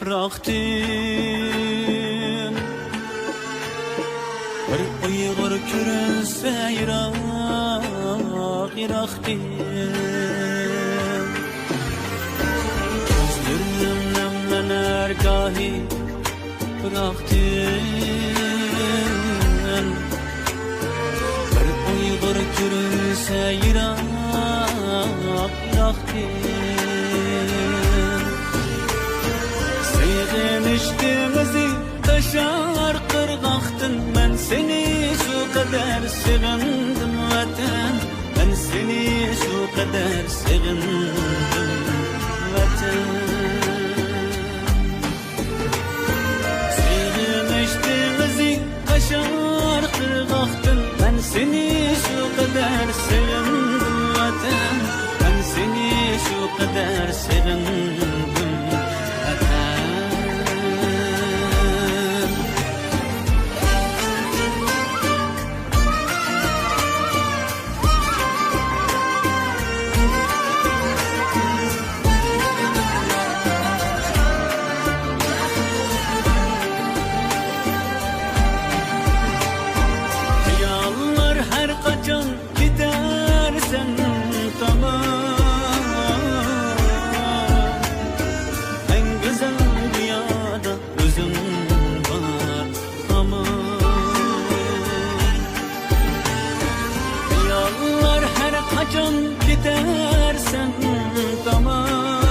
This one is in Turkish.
bıraktın. Bir Uygur körünse Irak, Irak'tın. Gözlerim nemlener gahi bıraktın. Bir Uygur körünse Irak, Irak'tın. Sevmiştimizi taşar kırgaktın. Ben seni şu kadar sevindim vatan. Ben seni şu kadar sevindim vatan. Sevmiştimizi taşar kırgaktın. Ben seni şu kadar sevindim vatan. Ben seni şu kadar sevindim vatan. Yallar her kaçan gidersen tamam. En güzel dünyada özüm var aman. Yallar her kaçan gidersen tamam.